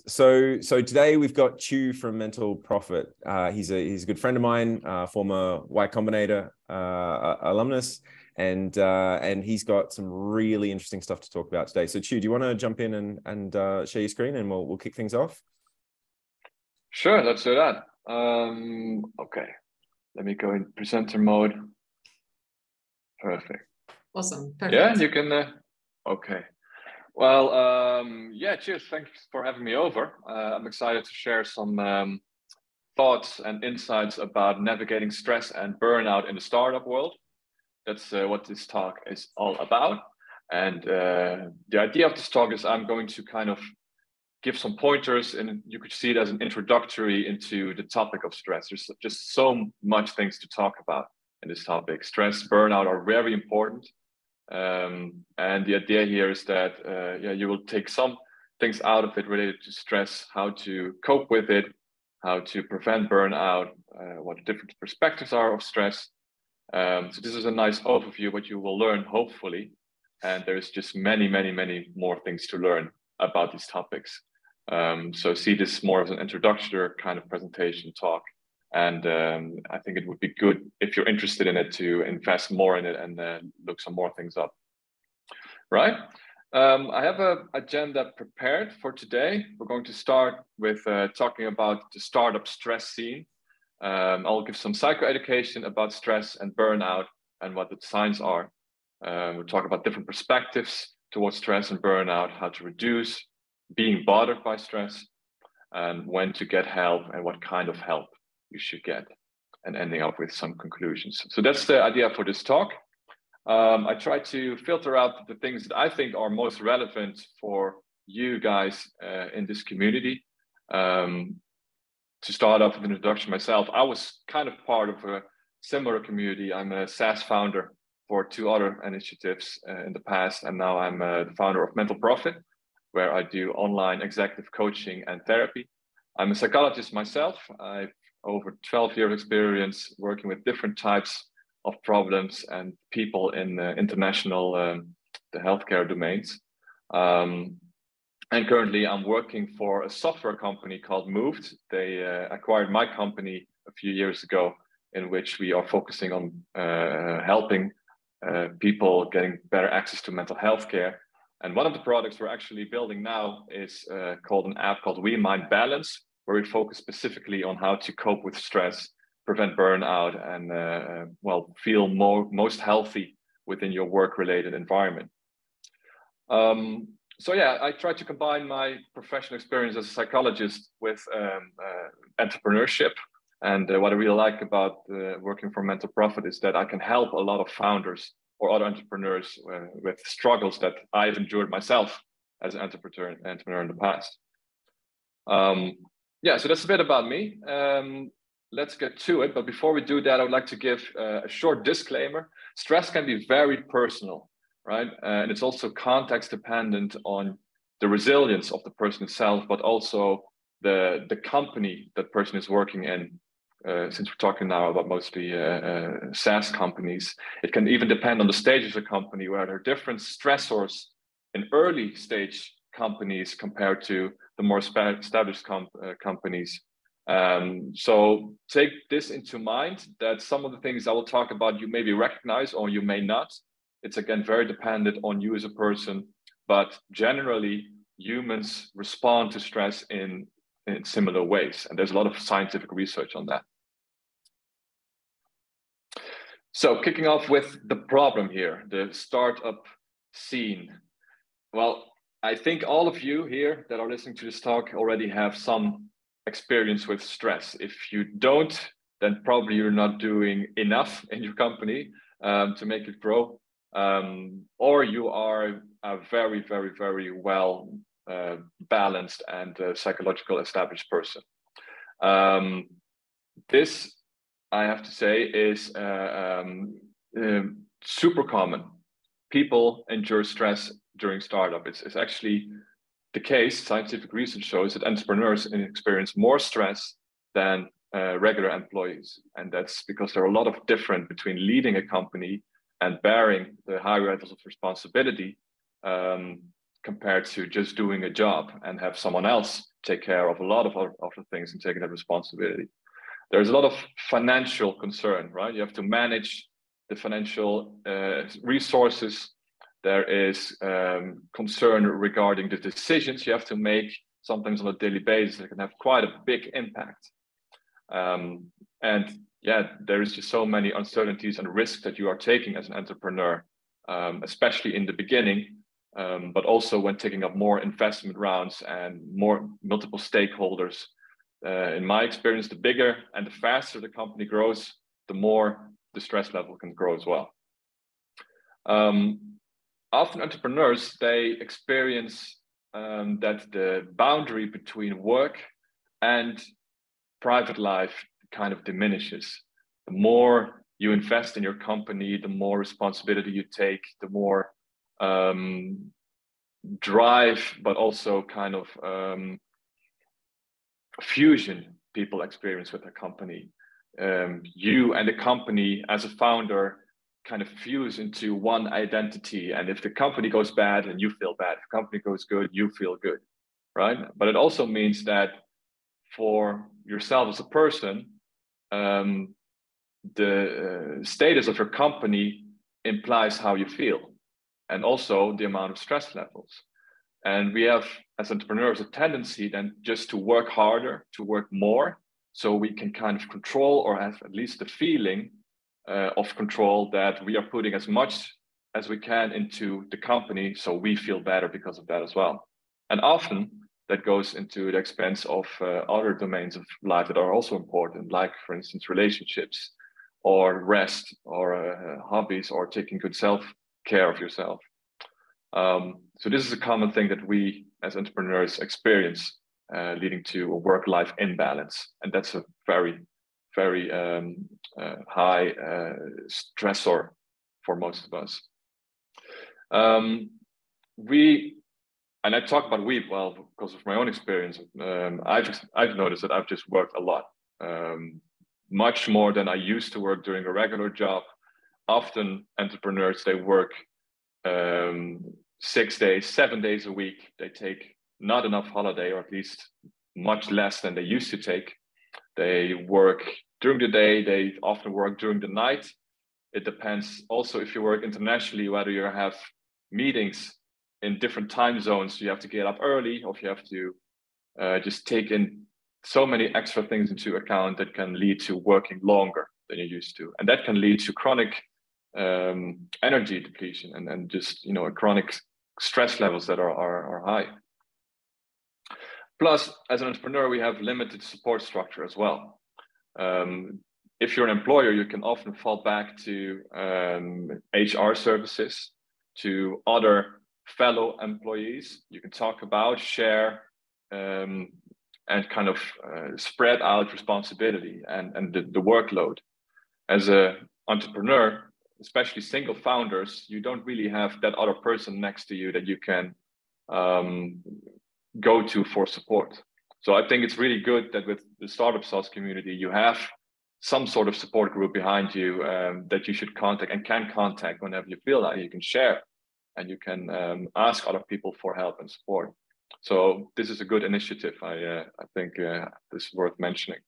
So today we've got Tjeu from Mental Profit. He's a good friend of mine, former Y Combinator alumnus, and he's got some really interesting stuff to talk about today. So Tjeu, do you want to jump in and share your screen, and we'll kick things off? Sure, let's do that. Okay, let me go in presenter mode. Perfect. Awesome. Perfect. Yeah, you can. Okay. Well, yeah, cheers. Thanks for having me over. I'm excited to share some thoughts and insights about navigating stress and burnout in the startup world. That's what this talk is all about. And the idea of this talk is I'm going to kind of give some pointers, and you could see it as an introductory into the topic of stress. There's just so much things to talk about in this topic. Stress, burnout are very important. And the idea here is that yeah, you will take some things out of it related to stress, how to cope with it, how to prevent burnout, what the different perspectives are of stress. So this is a nice overview of what you will learn, hopefully. And there's just many more things to learn about these topics. So see this more as an introductory kind of presentation talk. And I think it would be good if you're interested in it to invest more in it and look some more things up. Right? I have an agenda prepared for today. We're going to start with talking about the startup stress scene. I'll give some psychoeducation about stress and burnout and what the signs are. We'll talk about different perspectives towards stress and burnout, how to reduce being bothered by stress, and when to get help and what kind of help you should get, and ending up with some conclusions. So that's the idea for this talk. I try to filter out the things that I think are most relevant for you guys in this community. To start off with an introduction myself, I was kind of part of a similar community. I'm a SaaS founder for 2 other initiatives in the past, and now I'm the founder of Mental Profit, where I do online executive coaching and therapy. I'm a psychologist myself. I've over 12 years of experience working with different types of problems and people in international the healthcare domains. And currently I'm working for a software company called Moved. They acquired my company a few years ago, in which we are focusing on helping people getting better access to mental health care. And one of the products we're actually building now is called an app called We Mind Balance, where we focus specifically on how to cope with stress, prevent burnout, and well, feel most healthy within your work-related environment. So yeah, I try to combine my professional experience as a psychologist with entrepreneurship. And what I really like about working for Mental Profit is that I can help a lot of founders or other entrepreneurs with struggles that I've endured myself as an entrepreneur in the past. Yeah, so that's a bit about me. Let's get to it. But before we do that, I would like to give a short disclaimer. Stress can be very personal, right? And it's also context dependent on the resilience of the person itself, but also the company that person is working in. Since we're talking now about mostly SaaS companies, it can even depend on the stage of the company, where there are different stressors in early stage companies compared to the more established companies. So take this into mind, that some of the things I will talk about you maybe recognize or you may not. It's again very dependent on you as a person, but generally humans respond to stress in similar ways. And there's a lot of scientific research on that. So kicking off with the problem here, the startup scene. Well, I think all of you here that are listening to this talk already have some experience with stress. If you don't, then probably you're not doing enough in your company to make it grow. Or you are a very well balanced and psychological established person. This, I have to say, is super common. People endure stress during startup. It's actually the case. Scientific research shows that entrepreneurs experience more stress than regular employees. And that's because there are a lot of difference between leading a company and bearing the high levels of responsibility compared to just doing a job and have someone else take care of a lot of other things and taking that responsibility. There's a lot of financial concern, right? You have to manage the financial resources. There is concern regarding the decisions you have to make, sometimes on a daily basis that can have quite a big impact. And yeah, there is just so many uncertainties and risks that you are taking as an entrepreneur, especially in the beginning, but also when taking up more investment rounds and more multiple stakeholders. In my experience, the bigger and the faster the company grows, the more the stress level can grow as well. Often entrepreneurs, they experience that the boundary between work and private life kind of diminishes. The more you invest in your company, the more responsibility you take, the more drive, but also kind of fusion people experience with their company. You and the company as a founder kind of fuse into one identity. And if the company goes bad, then you feel bad. If the company goes good, you feel good, right? But it also means that for yourself as a person, the status of your company implies how you feel, and also the amount of stress levels. And we have, as entrepreneurs, a tendency then just to work harder, to work more, so we can kind of control, or have at least the feeling of control, that we are putting as much as we can into the company, so we feel better because of that as well. And often that goes into the expense of other domains of life that are also important, like, for instance, relationships, or rest, or hobbies, or taking good self-care of yourself. So this is a common thing that we as entrepreneurs experience, leading to a work-life imbalance. And that's a very, very high stressor for most of us. And I talk about we, well, because of my own experience. I've noticed that I've just worked a lot, much more than I used to work during a regular job. Often entrepreneurs, they work 6 days, 7 days a week. They take not enough holiday, or at least much less than they used to take. They work during the day. They often work during the night. It depends also, if you work internationally, whether you have meetings in different time zones, you have to get up early, or if you have to just take in so many extra things into account that can lead to working longer than you used to. And that can lead to chronic energy depletion, and just, you know, chronic stress levels that are high. Plus, as an entrepreneur, we have limited support structure as well. If you're an employer, you can often fall back to HR services, to other fellow employees. You can talk about, share, and kind of spread out responsibility and the workload. As an entrepreneur, especially single founders, you don't really have that other person next to you that you can go to for support. So I think it's really good that with the StartupSauce community, you have some sort of support group behind you that you should contact and can contact whenever you feel like you can share, and you can ask other people for help and support. So this is a good initiative. I think this is worth mentioning.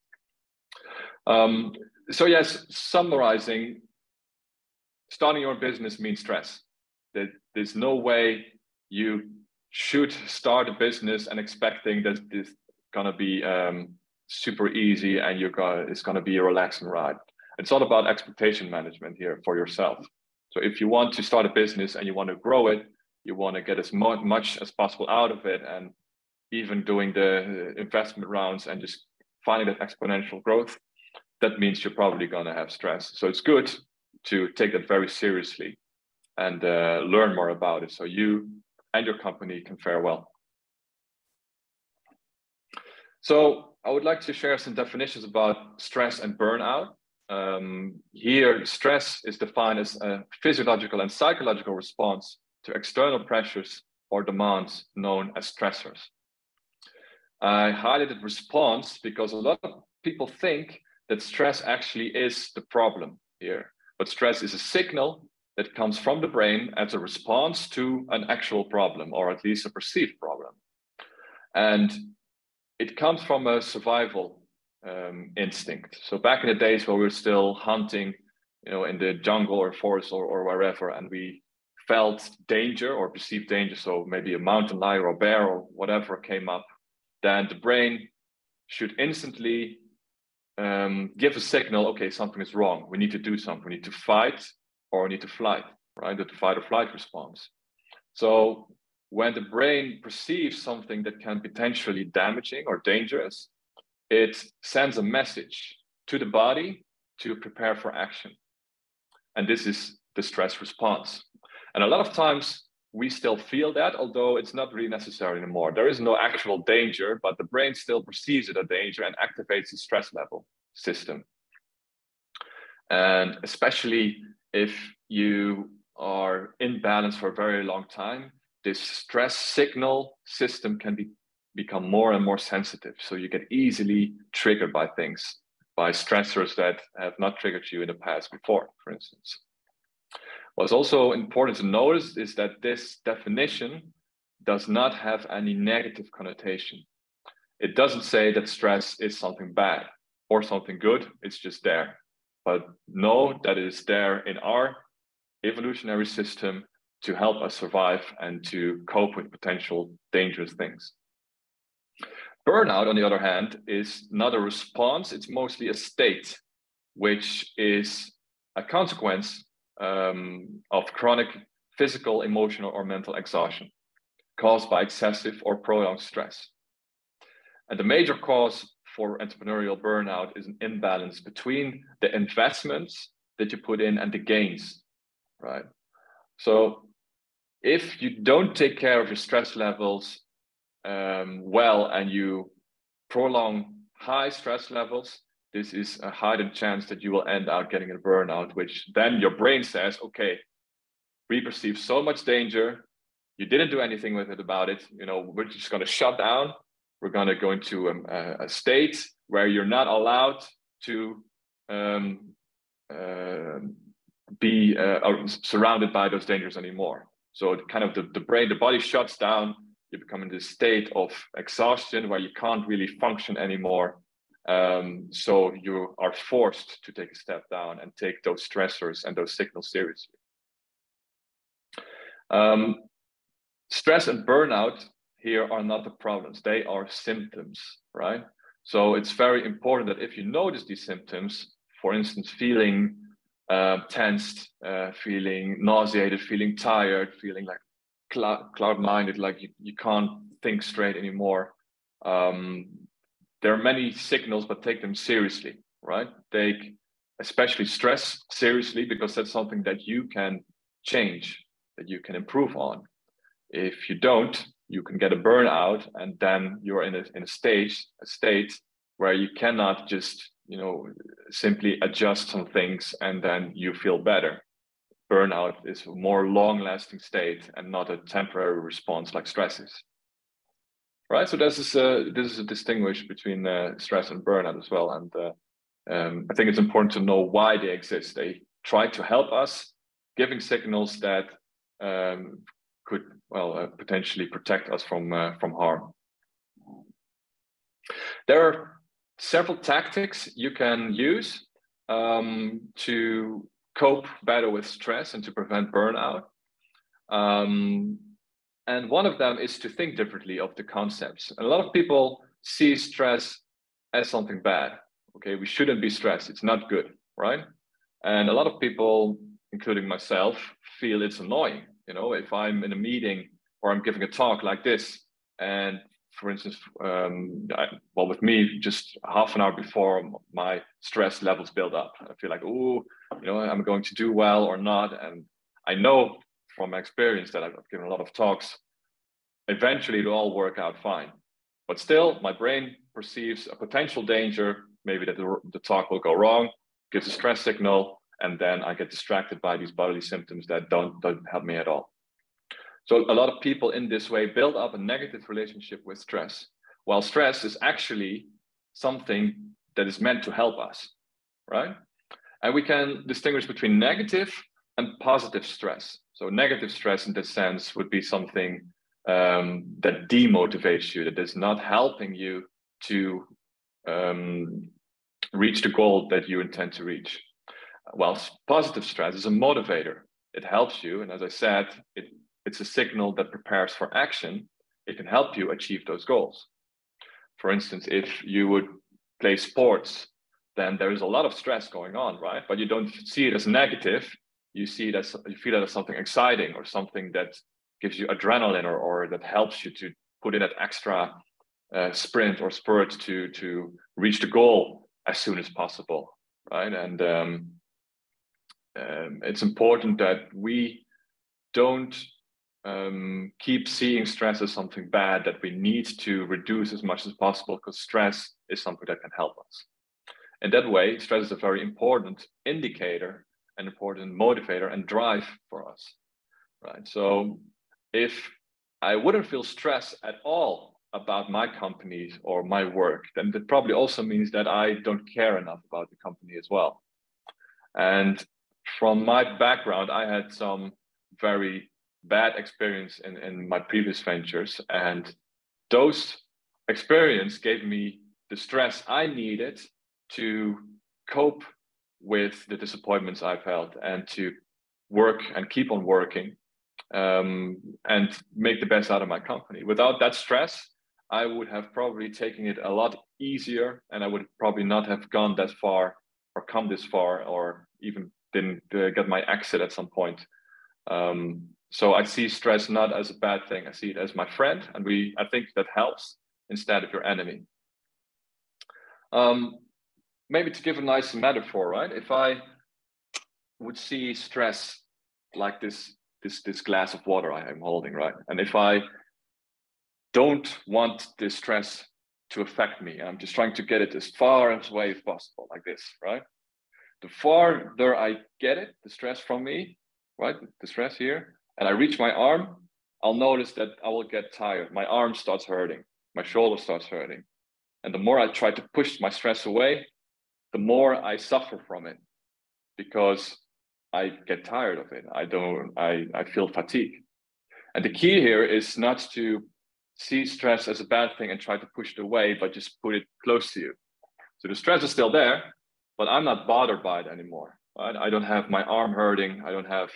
So yes, summarizing, starting your business means stress. There's no way you should start a business and expecting that this gonna be super easy and it's gonna be a relaxing ride. It's all about expectation management here for yourself. So if you want to start a business and you want to grow it, you want to get as much as possible out of it, and even doing the investment rounds and just finding that exponential growth, that means you're probably gonna have stress. So it's good to take that very seriously and learn more about it, so you and your company can fare well. So I would like to share some definitions about stress and burnout. Here, stress is defined as a physiological and psychological response to external pressures or demands known as stressors. I highlighted response because a lot of people think that stress actually is the problem here, but stress is a signal that comes from the brain as a response to an actual problem, or at least a perceived problem. And it comes from a survival instinct. So back in the days where we were still hunting, in the jungle or forest or wherever, and we felt danger or perceived danger, so maybe a mountain lion or a bear or whatever came up, then the brain should instantly give a signal, okay, something is wrong. We need to do something. We need to fight or we need to flight, right? The fight or flight response. So when the brain perceives something that can be potentially damaging or dangerous, it sends a message to the body to prepare for action. And this is the stress response. And a lot of times we still feel that, although it's not really necessary anymore. There is no actual danger, but the brain still perceives it a danger and activates the stress level system. And especially if you are in balance for a very long time, this stress signal system can become more and more sensitive. So you get easily triggered by things, by stressors that have not triggered you in the past before, for instance. What's also important to notice is that this definition does not have any negative connotation. It doesn't say that stress is something bad or something good, it's just there. But know that it is there in our evolutionary system to help us survive and to cope with potential dangerous things. Burnout, on the other hand, is not a response, it's mostly a state, which is a consequence of chronic physical, emotional, or mental exhaustion caused by excessive or prolonged stress. And the major cause for entrepreneurial burnout is an imbalance between the investments that you put in and the gains, right? So if you don't take care of your stress levels well, and you prolong high stress levels, this is a heightened chance that you will end up getting a burnout, which then your brain says, okay, we perceive so much danger, you didn't do anything with it about it, we're just going to shut down, we're going to go into a state where you're not allowed to be surrounded by those dangers anymore. So kind of the brain, the body shuts down, you become in this state of exhaustion where you can't really function anymore. So you are forced to take a step down and take those stressors and those signals seriously. Stress and burnout here are not the problems, they are symptoms, right? So it's very important that if you notice these symptoms, for instance, feeling tensed, feeling nauseated, feeling tired, feeling like cloud-minded, like you can't think straight anymore. There are many signals, but take them seriously, right? Take especially stress seriously, because that's something that you can change, that you can improve on. If you don't, you can get a burnout, and then you're in a state where you cannot just simply adjust some things and then you feel better. Burnout is a more long-lasting state and not a temporary response like stress is. Right, so this is a distinguish between stress and burnout as well, and I think it's important to know why they exist. They try to help us, giving signals that could potentially protect us from harm. There are several tactics you can use to cope better with stress and to prevent burnout. And one of them is to think differently of the concepts. A lot of people see stress as something bad. Okay, we shouldn't be stressed. It's not good, right? And a lot of people, including myself, feel it's annoying. If I'm in a meeting or I'm giving a talk like this, and for instance, with me, just half an hour before, my stress levels build up. I feel like, I'm going to do well or not. And I know from my experience that I've given a lot of talks, eventually it'll all work out fine. But still, my brain perceives a potential danger, maybe that the talk will go wrong, gives a stress signal, and then I get distracted by these bodily symptoms that don't help me at all. So a lot of people in this way build up a negative relationship with stress, while stress is actually something that is meant to help us, right? And we can distinguish between negative and positive stress. So negative stress in this sense would be something that demotivates you, that is not helping you to reach the goal that you intend to reach. While positive stress is a motivator. It helps you, and as I said, it's a signal that prepares for action. It can help you achieve those goals. For instance, if you would play sports, then there is a lot of stress going on, right? But you don't see it as negative. You see it as, you feel it as something exciting or something that gives you adrenaline or that helps you to put in that extra sprint or spurt to reach the goal as soon as possible, right? And it's important that we don't keep seeing stress as something bad that we need to reduce as much as possible, because stress is something that can help us. In that way, stress is a very important indicator, an important motivator and drive for us, right? So if I wouldn't feel stress at all about my company or my work, then that probably also means that I don't care enough about the company as well. And from my background, I had some very bad experience in my previous ventures, and those experience gave me the stress I needed to cope with the disappointments I felt and to work and keep on working and make the best out of my company. Without that stress, I would have probably taken it a lot easier, and I would probably not have gone that far or come this far, or even didn't get my exit at some point. So I see stress not as a bad thing. I see it as my friend, and I think that helps instead of your enemy. Maybe to give a nice metaphor, right? If I would see stress like this glass of water I am holding, right? And if I don't want this stress to affect me, I'm just trying to get it as far away as possible, like this, right? The farther I get it, the stress from me, right? The stress here, and I reach my arm, I'll notice that I will get tired. My arm starts hurting, my shoulder starts hurting. And the more I try to push my stress away, the more I suffer from it, because I get tired of it. I feel fatigue. And the key here is not to see stress as a bad thing and try to push it away, but just put it close to you. So the stress is still there, but I'm not bothered by it anymore. Right? I don't have my arm hurting. I don't have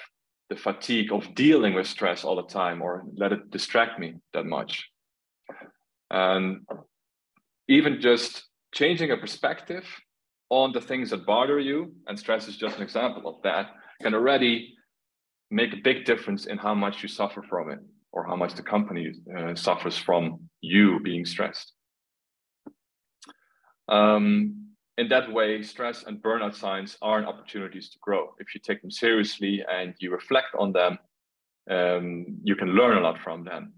the fatigue of dealing with stress all the time, or let it distract me that much. And even just changing a perspective on the things that bother you, and stress is just an example of that, can already make a big difference in how much you suffer from it, or how much the company suffers from you being stressed. In that way, stress and burnout signs are opportunities to grow. If you take them seriously and you reflect on them, you can learn a lot from them,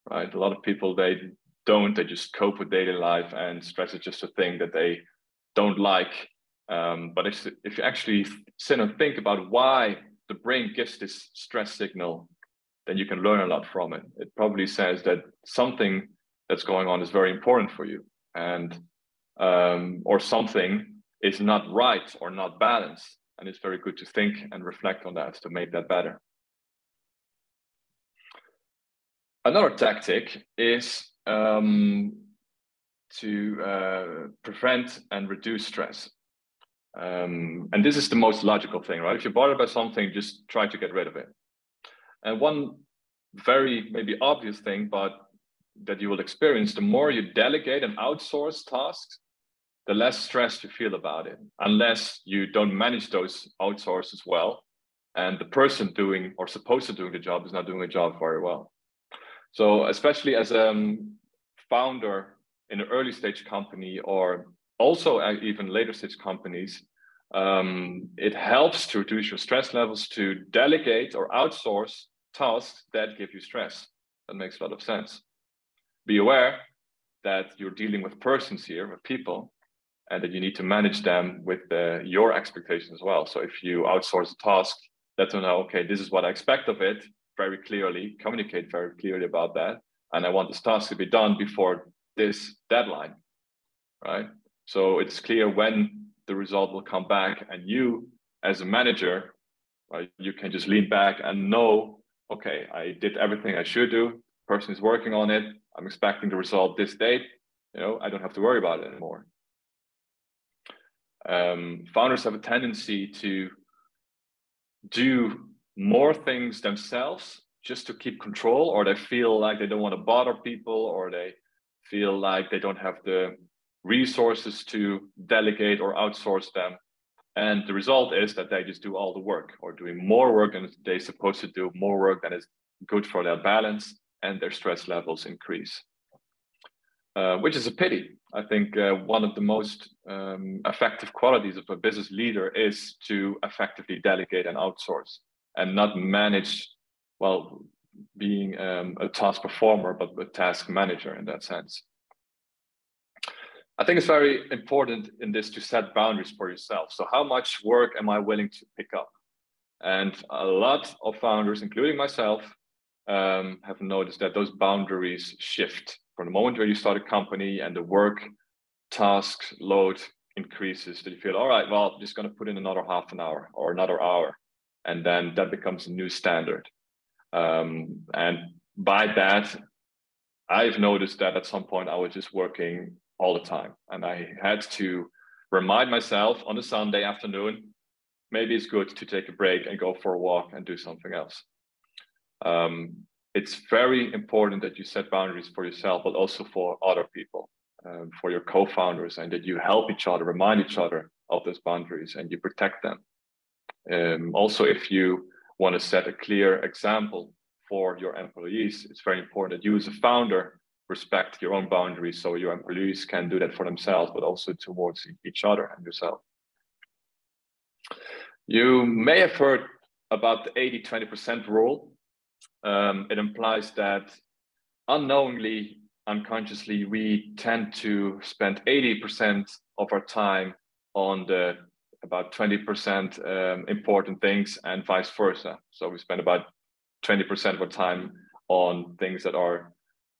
right? A lot of people, they just cope with daily life, and stress is just a thing that they don't like. But if you actually sit and think about why the brain gives this stress signal, then you can learn a lot from it. It probably says that something that's going on is very important for you, and or something is not right or not balanced. And it's very good to think and reflect on that to make that better. Another tactic is to prevent and reduce stress. And this is the most logical thing, right? If you're bothered by something, just try to get rid of it. And one very maybe obvious thing, but that you will experience, the more you delegate and outsource tasks, the less stressed you feel about it, unless you don't manage those outsources well, and the person doing or supposed to do the job is not doing the job very well. So especially as a founder in an early stage company, or also even later stage companies, it helps to reduce your stress levels to delegate or outsource tasks that give you stress. That makes a lot of sense. Be aware that you're dealing with persons here, with people, and that you need to manage them with your expectations as well. So if you outsource a task, let them know, okay, this is what I expect of it very clearly, communicate very clearly about that. And I want this task to be done before this deadline, right? So it's clear when the result will come back, and you as a manager, right, you can just lean back and know, okay, I did everything I should do. Person is working on it. I'm expecting the result this date. I don't have to worry about it anymore. Founders have a tendency to do more things themselves just to keep control, or they feel like they don't want to bother people, or they feel like they don't have the resources to delegate or outsource them. And the result is that they just do all the work, or doing more work than they're supposed to do, more work than is good for their balance, and their stress levels increase, which is a pity. I think one of the most effective qualities of a business leader is to effectively delegate and outsource, and not manage, well, being a task performer, but a task manager in that sense. I think it's very important in this to set boundaries for yourself. So how much work am I willing to pick up? And a lot of founders, including myself, have noticed that those boundaries shift from the moment where you start a company and the work task load increases, that you feel, all right, well, I'm just going to put in another half an hour or another hour. And then that becomes a new standard. And by that, I've noticed that at some point I was just working all the time. And I had to remind myself on a Sunday afternoon, maybe it's good to take a break and go for a walk and do something else. It's very important that you set boundaries for yourself, but also for other people, for your co-founders, and that you help each other, remind each other of those boundaries, and you protect them. Also, if you want to set a clear example for your employees, it's very important that you as a founder respect your own boundaries, so your employees can do that for themselves, but also towards each other and yourself. You may have heard about the 80-20% rule. It implies that unknowingly, unconsciously, we tend to spend 80% of our time on the about 20% important things, and vice versa. So we spend about 20% of our time on things that are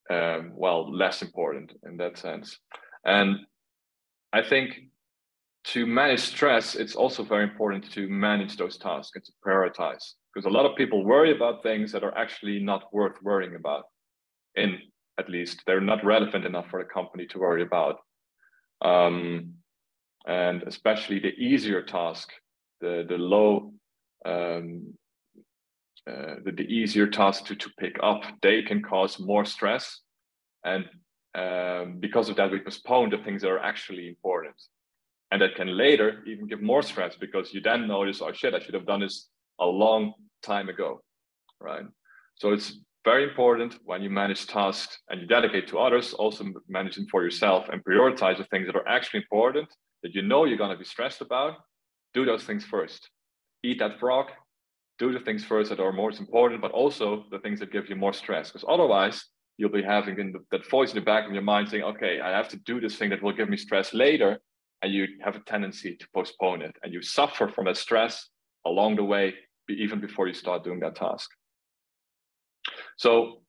well, less important in that sense. And I think to manage stress, it's also very important to manage those tasks and to prioritize, because a lot of people worry about things that are actually not worth worrying about. At least they're not relevant enough for the company to worry about. And especially the easier task, the easier task to pick up, they can cause more stress. And because of that, we postpone the things that are actually important. And that can later even give more stress, because you then notice, oh shit, I should have done this a long time ago, right? So it's very important when you manage tasks and you delegate to others, also manage them for yourself and prioritize the things that are actually important, that you know you're going to be stressed about. Do those things first. Eat that frog. Do the things first that are most important, but also the things that give you more stress, because otherwise you'll be having that voice in the back of your mind saying, okay, I have to do this thing that will give me stress later. And you have a tendency to postpone it, and you suffer from that stress along the way, even before you start doing that task. So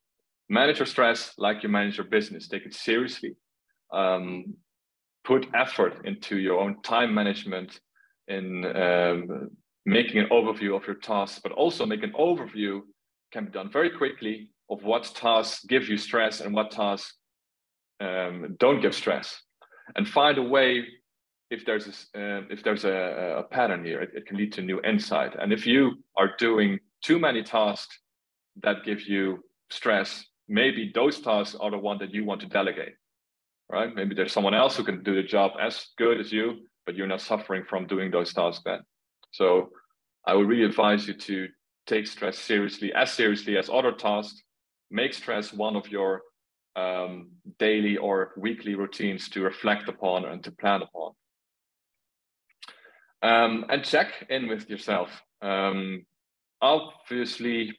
manage your stress like you manage your business. Take it seriously. Put effort into your own time management, in making an overview of your tasks, but also make an overview can be done very quickly of what tasks give you stress and what tasks don't give stress, and find a way. If there's a pattern here, it can lead to new insight. And if you are doing too many tasks that give you stress, maybe those tasks are the one that you want to delegate, right? Maybe there's someone else who can do the job as good as you, but you're not suffering from doing those tasks then. So I would really advise you to take stress seriously as other tasks. Make stress one of your daily or weekly routines to reflect upon and to plan upon. And check in with yourself. Obviously,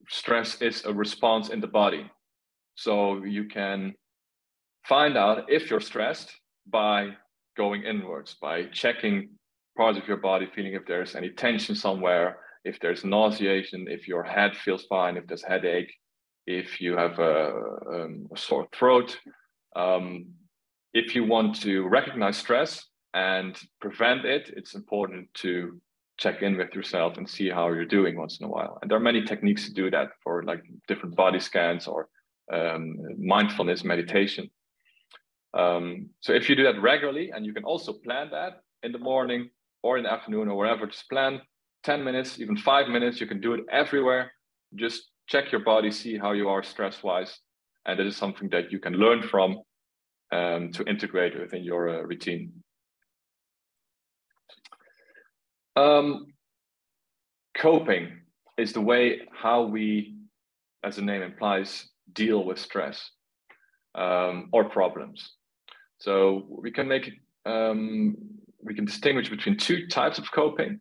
stress is a response in the body. So you can find out if you're stressed by going inwards, by checking parts of your body, feeling if there's any tension somewhere, if there's nauseation, if your head feels fine, if there's headache, if you have a sore throat. If you want to recognize stress and prevent it, it's important to check in with yourself and see how you're doing once in a while. And there are many techniques to do that, for like different body scans or mindfulness, meditation. So if you do that regularly, and you can also plan that in the morning or in the afternoon or wherever, just plan 10 minutes, even 5 minutes, you can do it everywhere. Just check your body, see how you are stress-wise. And it is something that you can learn from to integrate within your routine. Coping is the way how we, as the name implies, deal with stress or problems. So we can make we can distinguish between two types of coping.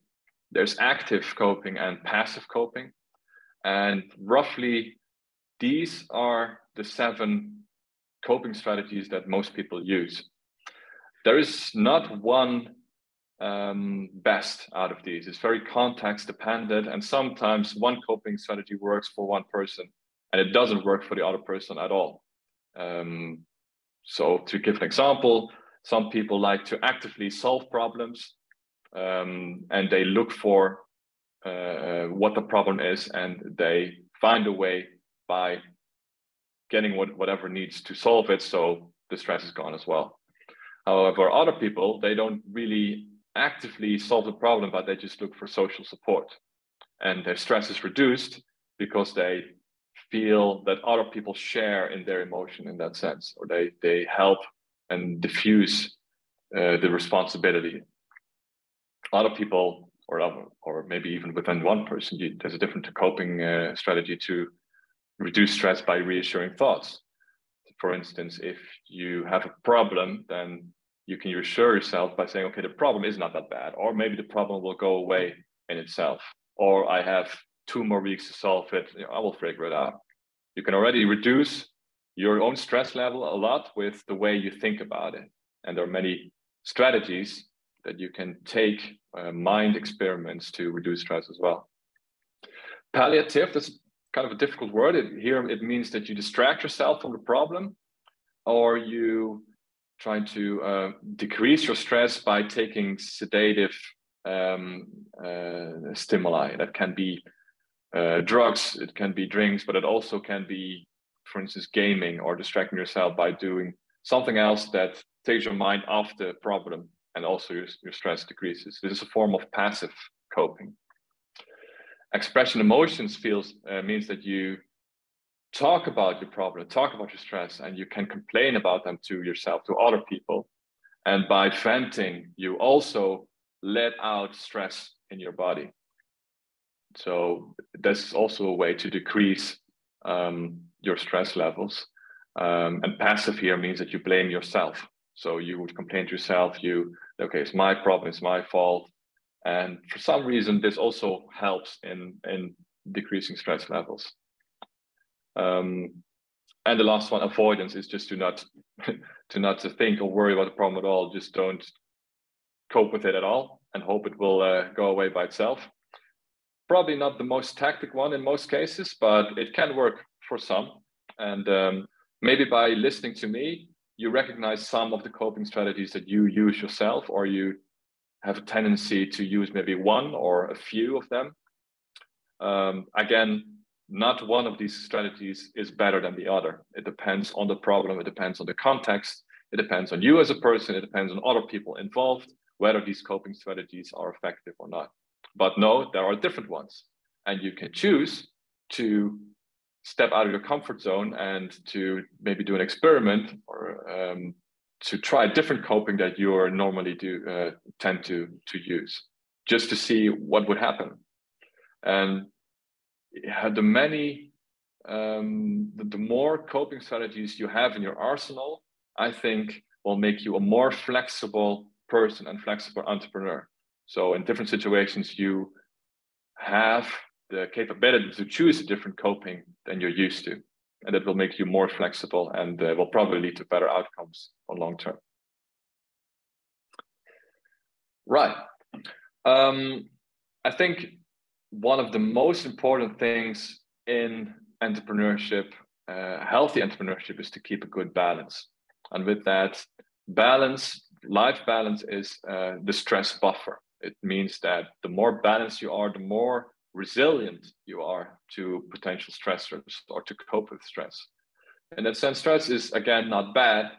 There's active coping and passive coping, and roughly these are the 7 coping strategies that most people use. There is not one best out of these. It's very context dependent, and sometimes one coping strategy works for one person and it doesn't work for the other person at all. So to give an example, some people like to actively solve problems, and they look for what the problem is, and they find a way by getting whatever needs to solve it, so the stress is gone as well. However, other people, they don't really actively solve the problem, but they just look for social support, and their stress is reduced because they feel that other people share in their emotion in that sense, or they help and diffuse the responsibility. Other people, or maybe even within one person, there's a different coping strategy to reduce stress by reassuring thoughts. For instance, if you have a problem, then you can reassure yourself by saying, okay, the problem is not that bad, or maybe the problem will go away in itself, or I have 2 more weeks to solve it, I will figure it out. You can already reduce your own stress level a lot with the way you think about it. And there are many strategies that you can take, mind experiments to reduce stress as well. Palliative, that's kind of a difficult word. Here it means that you distract yourself from the problem, or you try to decrease your stress by taking sedative stimuli. That can be drugs, it can be drinks, but it also can be, for instance, gaming or distracting yourself by doing something else that takes your mind off the problem, and also your stress decreases. This is a form of passive coping. Expression emotions means that you talk about your problem, talk about your stress, and you can complain about them to yourself, to other people. And by venting, you also let out stress in your body. So this is also a way to decrease your stress levels. And passive here means that you blame yourself. So you would complain to yourself, okay, it's my problem, it's my fault. And for some reason, this also helps in decreasing stress levels. And the last one, avoidance, is just to not think or worry about the problem at all. Just don't cope with it at all and hope it will go away by itself. Probably not the most tactic one in most cases, but it can work for some. And maybe by listening to me, you recognize some of the coping strategies that you use yourself, or you have a tendency to use maybe one or a few of them. Again, not one of these strategies is better than the other. It depends on the problem, it depends on the context, it depends on you as a person, it depends on other people involved, whether these coping strategies are effective or not. But no, there are different ones, and you can choose to step out of your comfort zone and to maybe do an experiment, or to try different coping that you are normally tend to use, just to see what would happen. And the more coping strategies you have in your arsenal, I think will make you a more flexible person and flexible entrepreneur. So in different situations, you have the capability to choose a different coping than you're used to. And it will make you more flexible, and will probably lead to better outcomes on long term. Right. I think one of the most important things in entrepreneurship, healthy entrepreneurship, is to keep a good balance. And with that balance, life balance is the stress buffer. It means that the more balanced you are, the more resilient you are to potential stressors or to cope with stress. In that sense, stress is, again, not bad.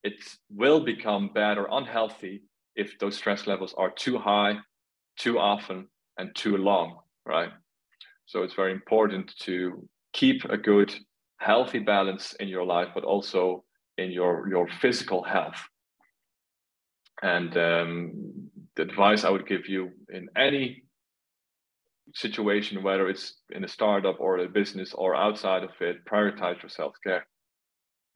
It will become bad or unhealthy if those stress levels are too high, too often, and too long, right? So it's very important to keep a good, healthy balance in your life, but also in your physical health. And the advice I would give you in any situation, whether it's in a startup or a business or outside of it, prioritize your self-care.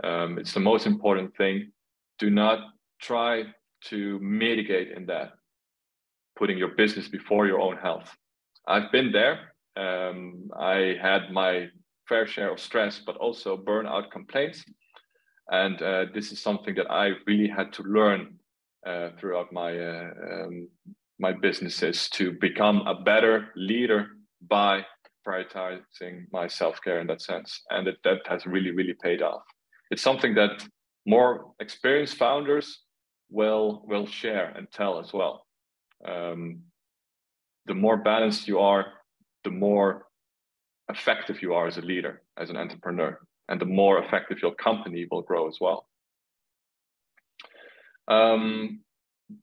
It's the most important thing. Do not try to mitigate in that, putting your business before your own health. I've been there. I had my fair share of stress, but also burnout complaints. And this is something that I really had to learn throughout my businesses, to become a better leader by prioritizing my self-care in that sense. And that has really, really paid off. It's something that more experienced founders will share and tell as well. The more balanced you are, the more effective you are as a leader, as an entrepreneur, and the more effective your company will grow as well.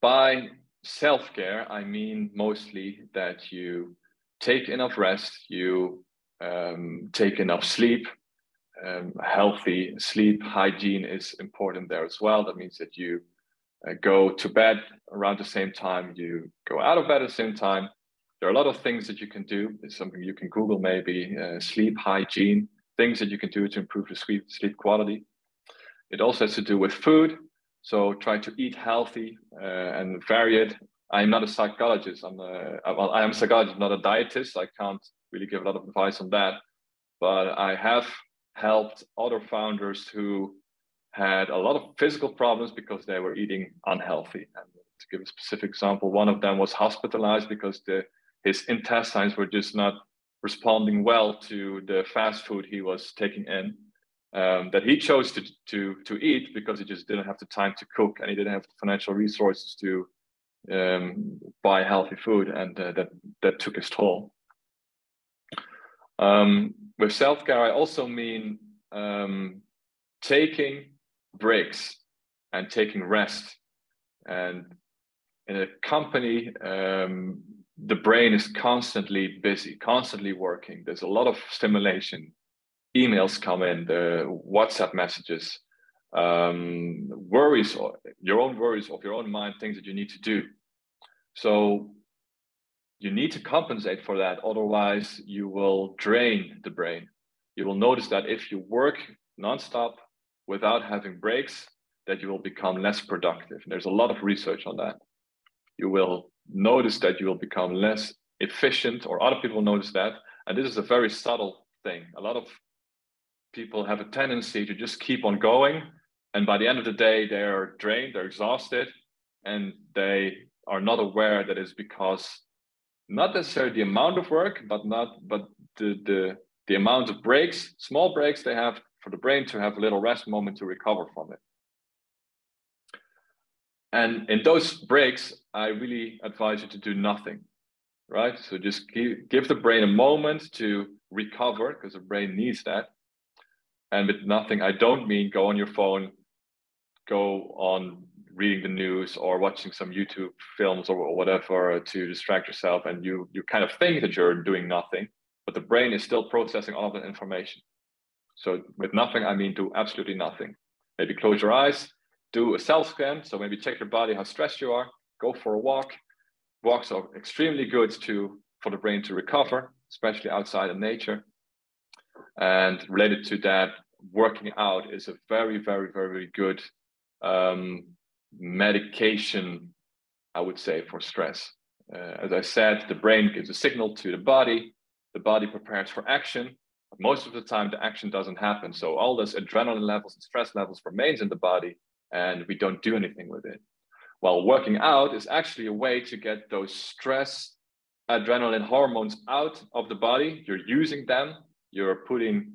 By self-care, I mean mostly that you take enough rest, you take enough sleep. Healthy sleep hygiene is important there as well. That means that you go to bed around the same time, you go out of bed at the same time. There are a lot of things that you can do. It's something you can Google maybe, sleep hygiene, things that you can do to improve the sleep quality. It also has to do with food. So try to eat healthy and vary it. I'm not a psychologist. I am a psychologist, not a dietist. I can't really give a lot of advice on that. But I have helped other founders who had a lot of physical problems because they were eating unhealthy. And to give a specific example, one of them was hospitalized because his intestines were just not responding well to the fast food he was taking in. That he chose to eat because he just didn't have the time to cook, and he didn't have the financial resources to buy healthy food, and that took his toll. With self-care, I also mean taking breaks and taking rest. And in a company, the brain is constantly busy, constantly working. There's a lot of stimulation. Emails come in, the WhatsApp messages, worries, your own worries of your own mind, things that you need to do. So you need to compensate for that. Otherwise, you will drain the brain. You will notice that if you work nonstop without having breaks, that you will become less productive. There's a lot of research on that. You will notice that you will become less efficient, or other people notice that. And this is a very subtle thing. A lot of people have a tendency to just keep on going, and by the end of the day they are drained, they're exhausted, and they are not aware that it's because not necessarily the amount of work, but the amount of breaks, small breaks they have for the brain to have a little rest moment to recover from it. And in those breaks, I really advise you to do nothing, right? So just give the brain a moment to recover, because the brain needs that. And with nothing, I don't mean go on your phone, go on reading the news or watching some YouTube films or whatever to distract yourself. And you kind of think that you're doing nothing, but the brain is still processing all of that information. So with nothing, I mean do absolutely nothing. Maybe close your eyes, do a self-scan. So maybe check your body, how stressed you are, go for a walk. Walks are extremely good for the brain to recover, especially outside in nature. And related to that, working out is a very, very, very good medication, I would say, for stress. As I said, the brain gives a signal to the body prepares for action. But most of the time, the action doesn't happen. So all those adrenaline levels and stress levels remains in the body, and we don't do anything with it. While working out is actually a way to get those stress adrenaline hormones out of the body. You're using them. You're putting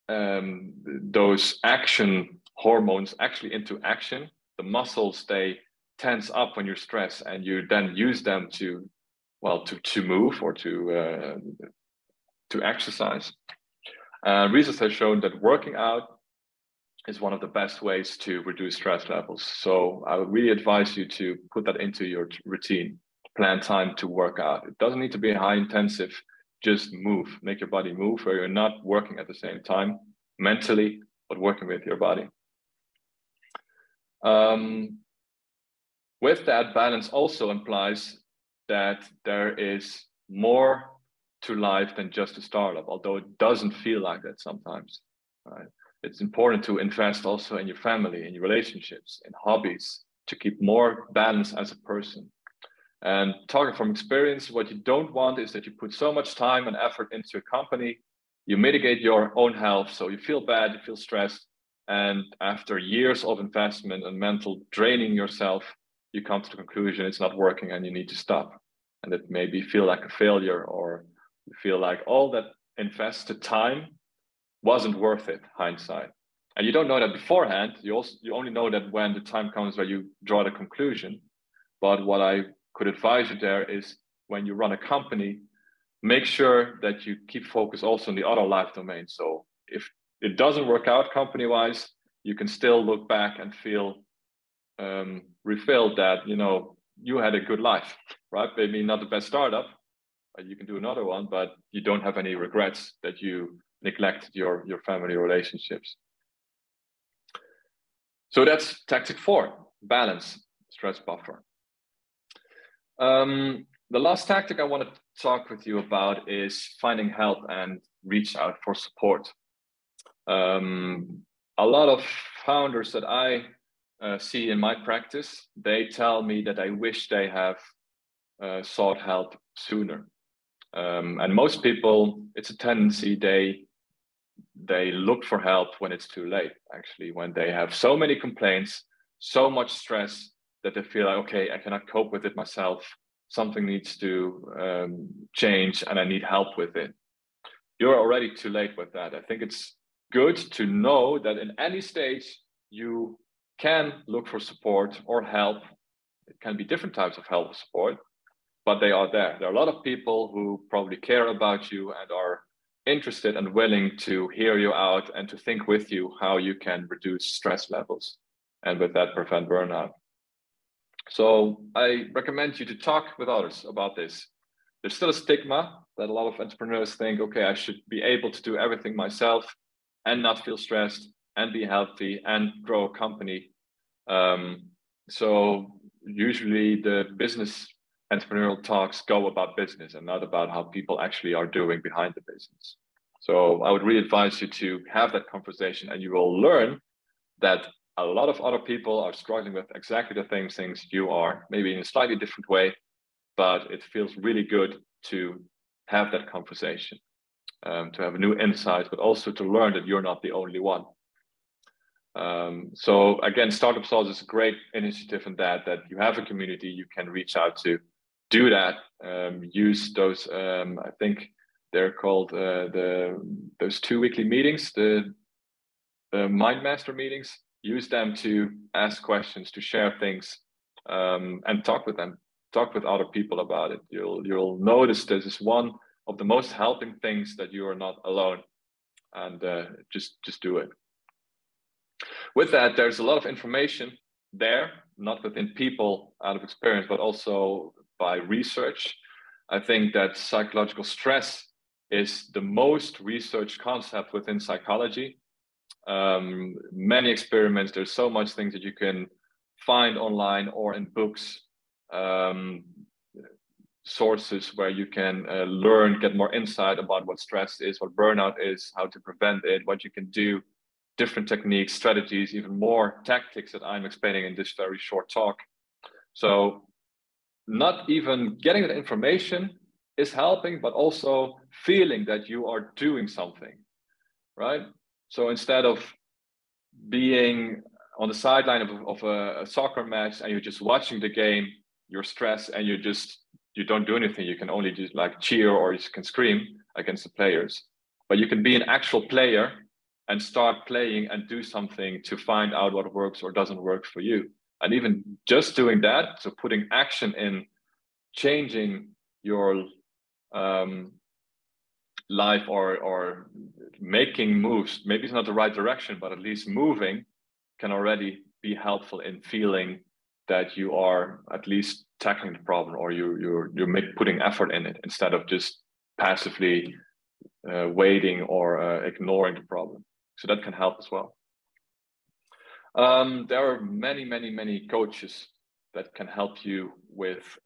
those action hormones actually into action. The muscles, they tense up when you're stressed, and you then use them to move or to exercise. Research has shown that working out is one of the best ways to reduce stress levels. So I would really advise you to put that into your routine. Plan time to work out. It doesn't need to be high intensive. Just move, make your body move where you're not working at the same time mentally, but working with your body. With that, balance also implies that there is more to life than just a startup, although it doesn't feel like that sometimes. Right? It's important to invest also in your family, in your relationships, in hobbies, to keep more balance as a person. And talking from experience, what you don't want is that you put so much time and effort into a company, you mitigate your own health, so you feel bad, you feel stressed, and after years of investment and mental draining yourself, you come to the conclusion it's not working and you need to stop. And it maybe feel like a failure, or you feel like all that invested time wasn't worth it, hindsight. And you don't know that beforehand. You only know that when the time comes where you draw the conclusion. But what I could advise you there is, when you run a company, make sure that you keep focus also on the other life domains. So if it doesn't work out company-wise, you can still look back and feel refilled that, you know, you had a good life, right? Maybe not the best startup, you can do another one, but you don't have any regrets that you neglected your family relationships. So that's tactic 4, balance, stress buffer. The last tactic I want to talk with you about is finding help and reach out for support. A lot of founders that I see in my practice, they tell me that I wish they have sought help sooner. And most people, it's a tendency, they look for help when it's too late, actually, when they have so many complaints, so much stress that they feel like, okay, I cannot cope with it myself. Something needs to change and I need help with it. You're already too late with that. I think it's good to know that in any stage you can look for support or help. It can be different types of help or support, but they are there. There are a lot of people who probably care about you and are interested and willing to hear you out and to think with you how you can reduce stress levels and with that prevent burnout. So I recommend you to talk with others about this. There's still a stigma that a lot of entrepreneurs think, okay, I should be able to do everything myself and not feel stressed and be healthy and grow a company. So usually the business entrepreneurial talks go about business and not about how people actually are doing behind the business. So I would really advise you to have that conversation, and you will learn that a lot of other people are struggling with exactly the same things you are, maybe in a slightly different way, but it feels really good to have that conversation, to have a new insight, but also to learn that you're not the only one. So again, StartupSauce is a great initiative in that you have a community you can reach out to. Do that. Use those. I think they're called those 2 weekly meetings, the Mindmaster meetings. Use them to ask questions, to share things, and talk with them. Talk with other people about it. You'll notice this is one of the most helping things, that you are not alone, and just do it. With that, there's a lot of information there, not within people out of experience, but also by research. I think that psychological stress is the most researched concept within psychology. Many experiments, there's so much things that you can find online or in books, sources where you can learn, get more insight about what stress is, what burnout is, how to prevent it, what you can do, different techniques, strategies, even more tactics that I'm explaining in this very short talk. So not even getting that information is helping, but also feeling that you are doing something, right? So instead of being on the sideline of a soccer match and you're just watching the game, you're stressed and you don't do anything. You can only just like cheer, or you can scream against the players. But you can be an actual player and start playing and do something to find out what works or doesn't work for you. And even just doing that, so putting action in, changing your life, or making moves. Maybe it's not the right direction, but at least moving can already be helpful in feeling that you are at least tackling the problem, or you're putting effort in it instead of just passively waiting or ignoring the problem. So that can help as well. There are many coaches that can help you with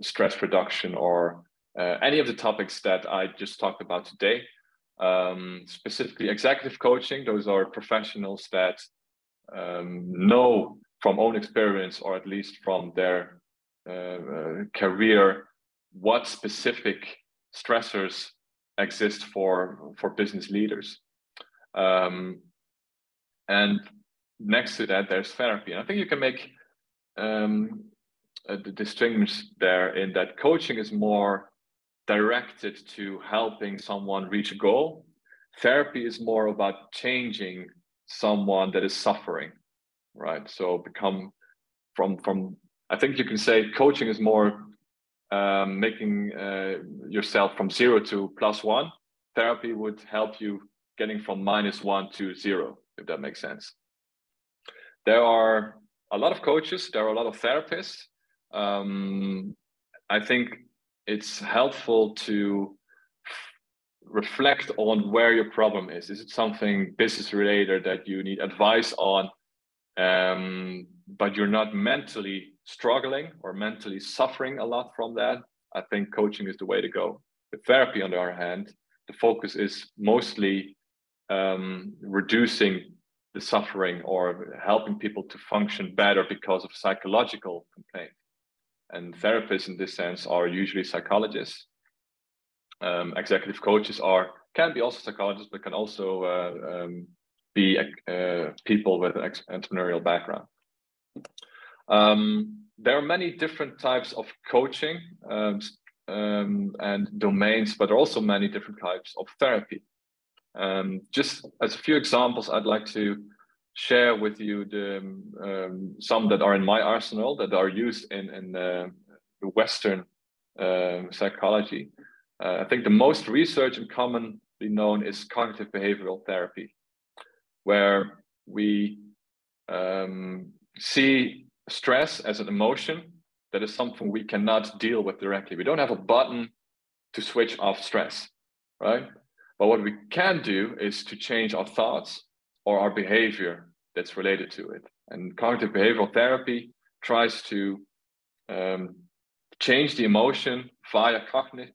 stress reduction, or any of the topics that I just talked about today. Specifically executive coaching, those are professionals that know from own experience, or at least from their career, what specific stressors exist for business leaders. And next to that, there's therapy. And I think you can make the distinction there, in that coaching is more directed to helping someone reach a goal. Therapy is more about changing someone that is suffering, right? So I think you can say coaching is more making yourself from 0 to +1. Therapy would help you getting from -1 to 0, if that makes sense. There are a lot of coaches, there are a lot of therapists. I think it's helpful to reflect on where your problem is. Is it something business related that you need advice on, but you're not mentally struggling or mentally suffering a lot from that? I think coaching is the way to go. With therapy, on the other hand, the focus is mostly reducing the suffering or helping people to function better because of psychological complaint. And therapists in this sense are usually psychologists. Executive coaches can be also psychologists, but can also be people with an entrepreneurial background. There are many different types of coaching and domains, but also many different types of therapy. Just as a few examples, I'd like to share with you some that are in my arsenal that are used in the Western psychology. I think the most research and commonly known is cognitive behavioral therapy, where we see stress as an emotion that is something we cannot deal with directly. We don't have a button to switch off stress, right? But what we can do is to change our thoughts or our behavior that's related to it. And cognitive behavioral therapy tries to change the emotion via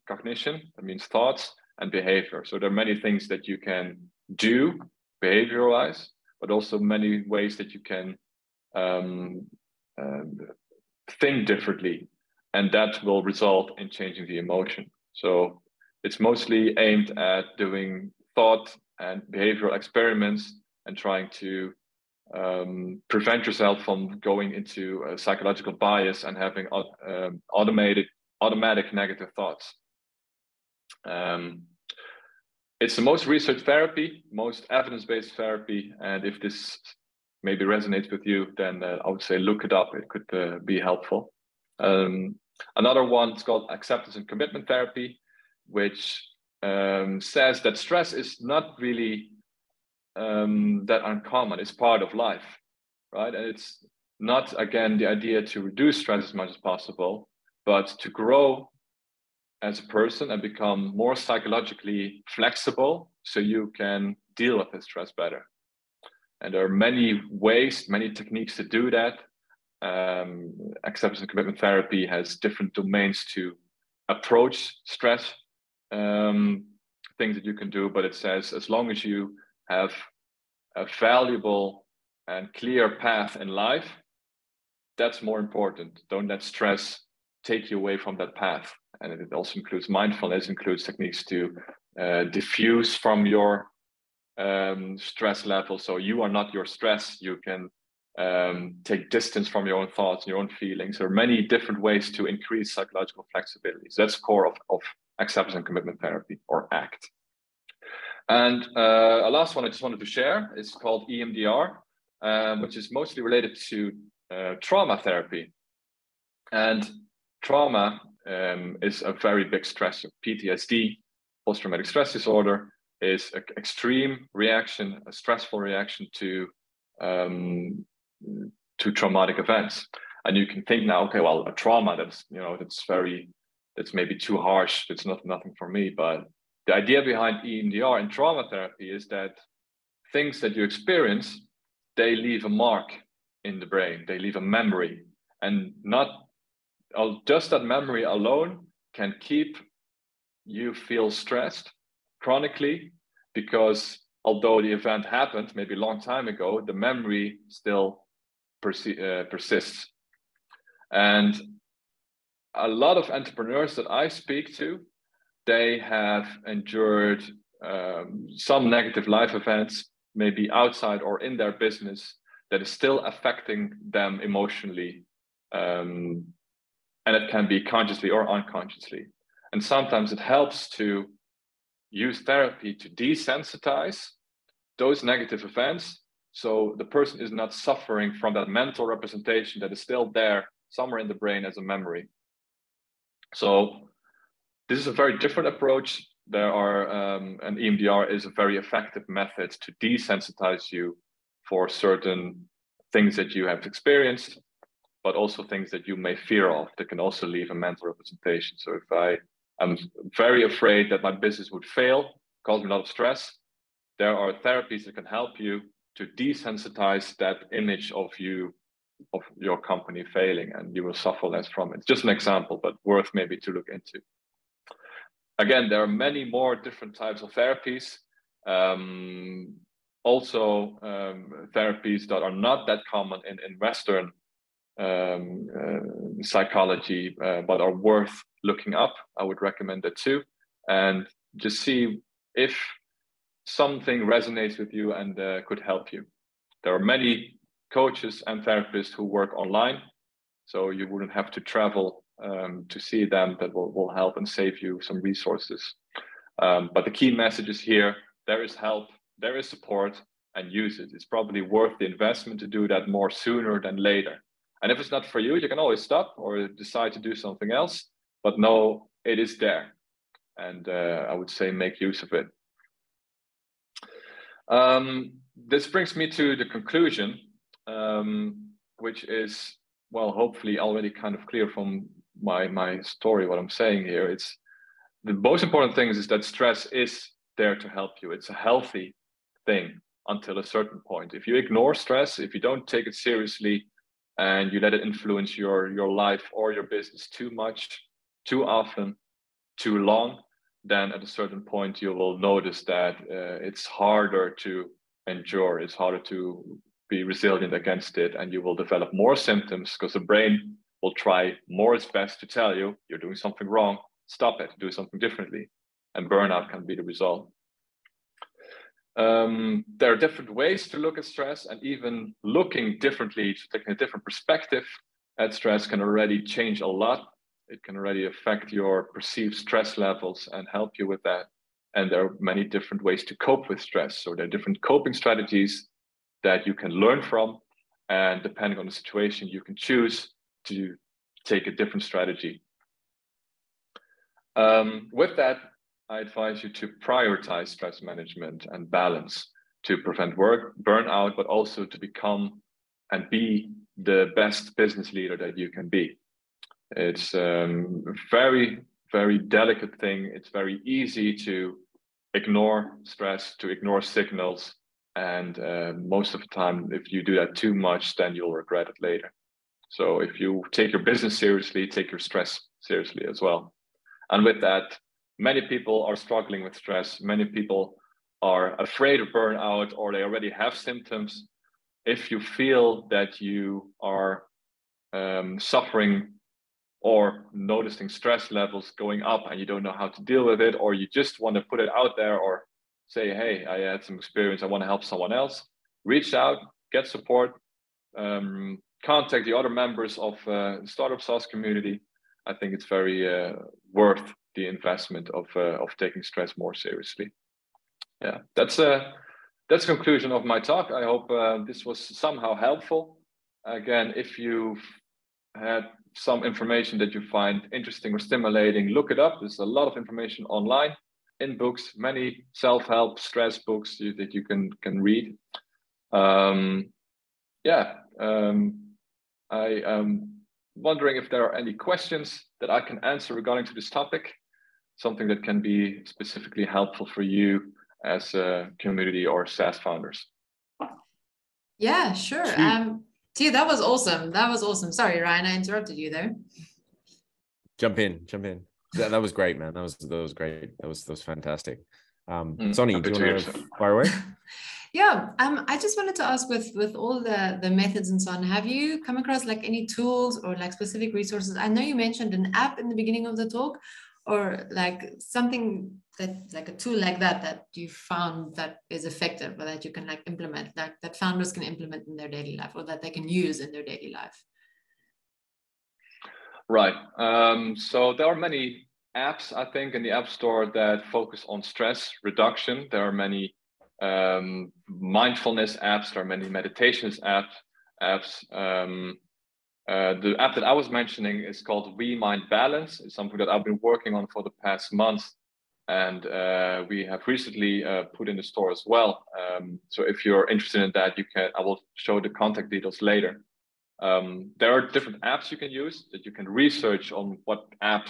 cognition, that means thoughts, and behavior. So there are many things that you can do behavior-wise, but also many ways that you can think differently, and that will result in changing the emotion. So it's mostly aimed at doing thought and behavioral experiments and trying to prevent yourself from going into a psychological bias and having automatic negative thoughts. It's the most researched therapy, most evidence-based therapy, and if this maybe resonates with you, then I would say look it up. It could be helpful. Another one is called acceptance and commitment therapy, which says that stress is not really that uncommon. It's part of life, right? And it's not, again, the idea to reduce stress as much as possible, but to grow as a person and become more psychologically flexible so you can deal with the stress better. And there are many ways, many techniques to do that. Acceptance and commitment therapy has different domains to approach stress, things that you can do, but it says as long as you have a valuable and clear path in life, that's more important. Don't let stress take you away from that path. And it also includes mindfulness, includes techniques to diffuse from your stress level. So you are not your stress. You can take distance from your own thoughts, your own feelings. There are many different ways to increase psychological flexibility. So that's core of acceptance and commitment therapy, or ACT. And a last one I just wanted to share is called EMDR, which is mostly related to trauma therapy. And trauma is a very big stressor. PTSD post-traumatic stress disorder is an extreme reaction, a stressful reaction to traumatic events. And you can think now, okay, well, a trauma, that's maybe too harsh. It's nothing for me. But the idea behind EMDR and trauma therapy is that things that you experience, they leave a mark in the brain. They leave a memory, and just that memory alone can keep you feel stressed chronically, because although the event happened maybe a long time ago, the memory still persists. And a lot of entrepreneurs that I speak to, they have endured some negative life events, maybe outside or in their business, that is still affecting them emotionally. And it can be consciously or unconsciously. And sometimes it helps to use therapy to desensitize those negative events, so the person is not suffering from that mental representation that is still there somewhere in the brain as a memory. So this is a very different approach. And EMDR is a very effective method to desensitize you for certain things that you have experienced, but also things that you may fear of that can also leave a mental representation. So if I'm very afraid that my business would fail, cause me a lot of stress, there are therapies that can help you to desensitize that image of your company failing, and you will suffer less from it. It's just an example, but worth maybe to look into. Again, there are many more different types of therapies. Also, therapies that are not that common in Western psychology, but are worth looking up. I would recommend that too, and just see if something resonates with you and could help you. There are many coaches and therapists who work online, so you wouldn't have to travel to see them. That will help and save you some resources. But the key message is here: there is help, there is support, and use it. It's probably worth the investment to do that more sooner than later. And if it's not for you, you can always stop or decide to do something else, but know it is there. And I would say make use of it. This brings me to the conclusion, which is, well, hopefully already kind of clear from my story, what I'm saying here. It's the most important thing is that stress is there to help you. It's a healthy thing until a certain point. If you ignore stress, if you don't take it seriously, and you let it influence your life or your business too much, too often, too long, then at a certain point you will notice that it's harder to endure, it's harder to be resilient against it, and you will develop more symptoms because the brain will try more its best to tell you you're doing something wrong, stop it, do something differently, and burnout can be the result. There are different ways to look at stress, and even looking differently, taking a different perspective at stress can already change a lot. It can already affect your perceived stress levels and help you with that. And there are many different ways to cope with stress. So there are different coping strategies that you can learn from, and depending on the situation, you can choose to take a different strategy. With that, I advise you to prioritize stress management and balance to prevent burnout, but also to become and be the best business leader that you can be. It's a very, very delicate thing. It's very easy to ignore stress, to ignore signals. And most of the time, if you do that too much, then you'll regret it later. So if you take your business seriously, take your stress seriously as well. And with that, many people are struggling with stress. Many people are afraid of burnout, or they already have symptoms. If you feel that you are suffering or noticing stress levels going up and you don't know how to deal with it, or you just want to put it out there or say, hey, I had some experience, I want to help someone else, reach out, get support, contact the other members of StartupSauce community. I think it's very worth the investment of taking stress more seriously. Yeah, that's the conclusion of my talk. I hope this was somehow helpful. Again, if you've had some information that you find interesting or stimulating, look it up. There's a lot of information online. in books, many self-help stress books that you can read. Yeah, I am wondering if there are any questions that I can answer regarding to this topic, something that can be specifically helpful for you as a community or SaaS founders. Yeah, sure. Tjeu, that was awesome. That was awesome. Sorry, Ryan, I interrupted you there. Jump in. That was great, man. That was great. That was fantastic. Sonny, do you want to fire away? Yeah, I just wanted to ask, with all the methods and so on, have you come across like any tools or like specific resources? I know you mentioned an app in the beginning of the talk, or like something that like a tool like that you found that is effective, or that you can like implement, that founders can implement in their daily life, or that they can use in their daily life. Right. So there are many apps, I think, in the App Store that focus on stress reduction. There are many mindfulness apps. There are many meditations apps. The app that I was mentioning is called We Mind Balance. It's something that I've been working on for the past month, and we have recently put in the store as well. So if you're interested in that, I will show the contact details later. There are different apps you can use that you can research on what app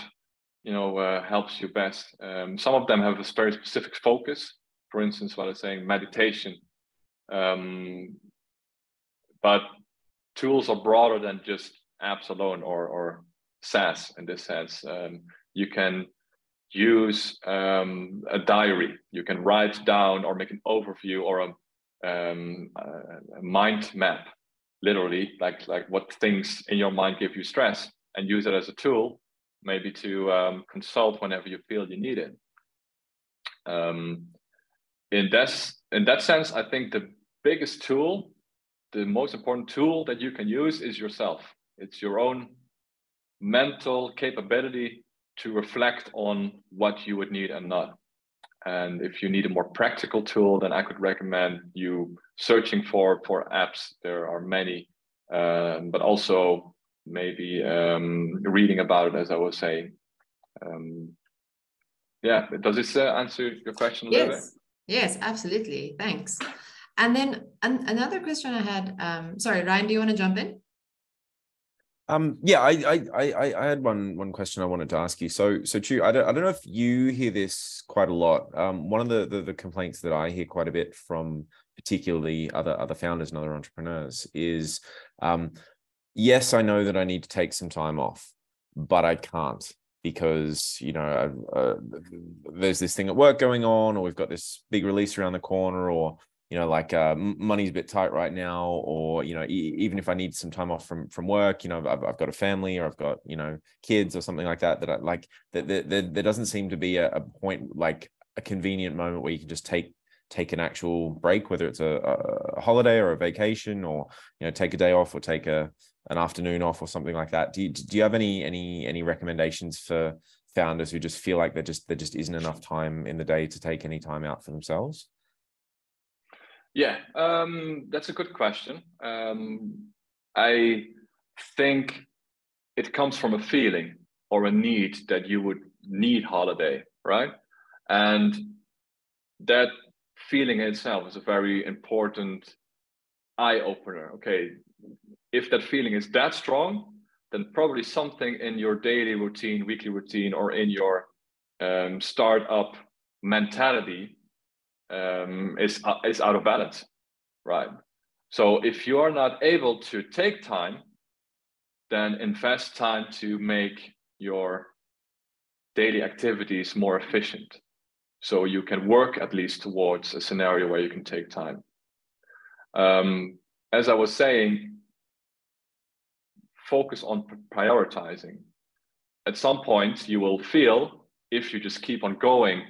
helps you best. Some of them have a very specific focus. For instance, what I was saying, meditation. But tools are broader than just apps alone or SaaS in this sense. You can use a diary. You can write down or make an overview or a mind map, literally, like what things in your mind give you stress, and use it as a tool, maybe to consult whenever you feel you need it. In that sense, I think the biggest tool, the most important tool that you can use is yourself. It's your own mental capability to reflect on what you would need and not. And if you need a more practical tool, then I could recommend you searching for apps. There are many, but also maybe reading about it, as I was saying. Yeah, does this answer your question a little bit? Yes, absolutely. Thanks. And then another question I had, sorry, Ryan, do you want to jump in? Yeah, I had one question I wanted to ask you. So Tjeu, I don't know if you hear this quite a lot. One of the complaints that I hear quite a bit from particularly other founders and other entrepreneurs is, yes, I know that I need to take some time off, but I can't, because there's this thing at work going on, or we've got this big release around the corner, or money's a bit tight right now, or even if I need some time off from work, I've got a family, or I've got kids or something like that, that I like, that there doesn't seem to be a point, like a convenient moment where you can just take an actual break, whether it's a holiday or a vacation, or take a day off, or take an afternoon off, or something like that. Do you have any recommendations for founders who just feel like there just isn't enough time in the day to take any time out for themselves? Yeah, that's a good question. I think it comes from a feeling or a need that you would need holiday, right? And that feeling itself is a very important eye opener. Okay, if that feeling is that strong, then probably something in your daily routine, weekly routine, or in your startup mentality is out of balance, right? So if you are not able to take time, then invest time to make your daily activities more efficient, so you can work at least towards a scenario where you can take time. As I was saying, focus on prioritizing. At some point, you will feel, if you just keep on going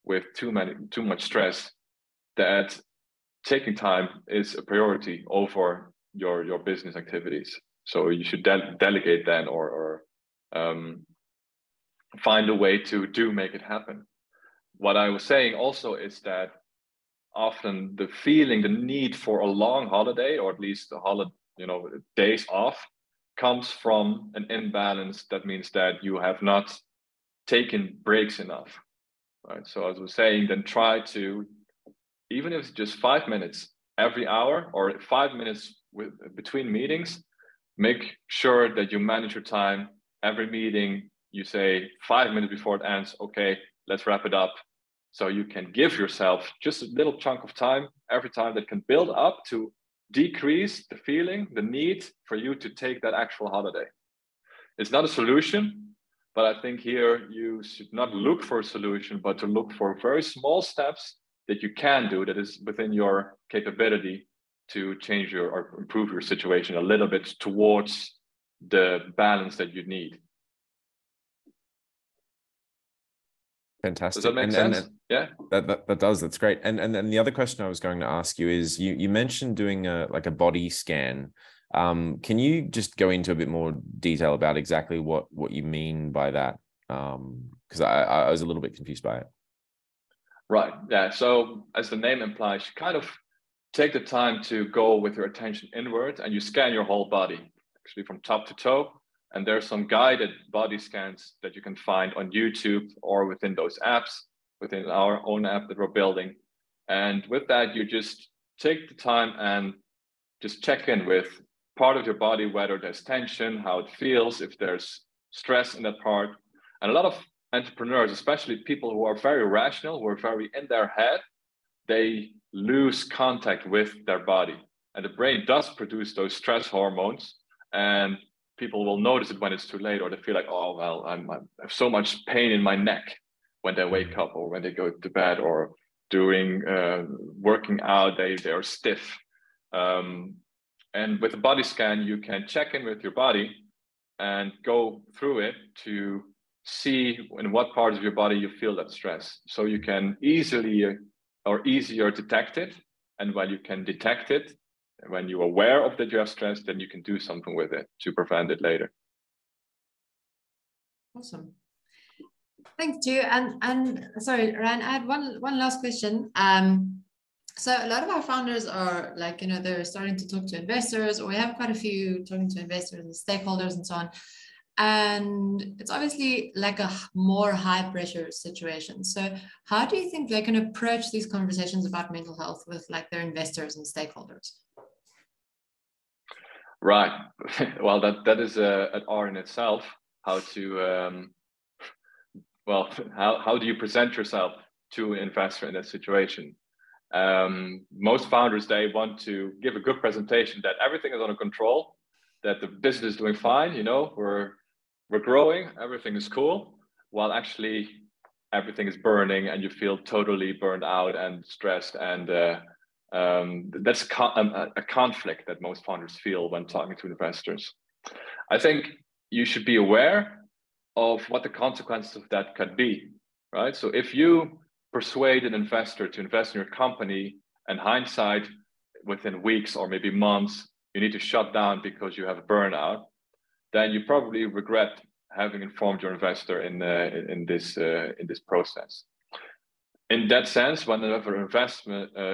with too much stress, that taking time is a priority over your business activities. So you should delegate then, or find a way to make it happen. What I was saying also is that often the feeling, the need for a long holiday, or at least days off, comes from an imbalance. That means that you have not taken breaks enough, right? So as I was saying, then try to, even if it's just 5 minutes every hour or 5 minutes between meetings, make sure that you manage your time. Every meeting, you say 5 minutes before it ends, okay, let's wrap it up. So you can give yourself just a little chunk of time every time that can build up to decrease the feeling, the need for you to take that actual holiday. It's not a solution, but I think here you should not look for a solution, but to look for very small steps that you can do that is within your capability to change your or improve your situation a little bit towards the balance that you need. Fantastic. Does that make sense? Yeah, that does. That's great. And then the other question I was going to ask you is you mentioned doing a body scan. Can you just go into a bit more detail about exactly what you mean by that? Because I was a little bit confused by it. Right. Yeah. So as the name implies, you kind of take the time to go with your attention inward and you scan your whole body, actually from top to toe. And there's some guided body scans that you can find on YouTube or within those apps, within our own app that we're building. And with that, you just take the time and just check in with part of your body, whether there's tension, how it feels, if there's stress in that part. And a lot of entrepreneurs, especially people who are very rational, who are very in their head, they lose contact with their body. And the brain does produce those stress hormones, and people will notice it when it's too late, or they feel like, oh, well, I have so much pain in my neck when they wake up or when they go to bed, or during working out, they are stiff. And with a body scan, you can check in with your body and go through it to see in what parts of your body you feel that stress. So you can easily or easier detect it. And when you can detect it, when you're aware of that you have stress, then you can do something with it to prevent it later. Awesome. Thanks, Tjeu. And sorry, Ryan, I had one last question. So a lot of our founders are like, they're starting to talk to investors, or we have quite a few talking to investors and stakeholders and so on. And it's obviously like a more high pressure situation. So how do you think they can approach these conversations about mental health with like their investors and stakeholders? Right. Well, that is an art in itself. How to, how do you present yourself to an investor in that situation? Most founders, they want to give a good presentation that everything is under control, that the business is doing fine, we're growing, everything is cool, while actually everything is burning and you feel totally burned out and stressed. And that's a conflict that most founders feel when talking to investors. I think you should be aware of what the consequences of that could be, right? So if you persuade an investor to invest in your company, and hindsight, within weeks or maybe months, you need to shut down because you have a burnout, then you probably regret having informed your investor in this process. In that sense, whenever an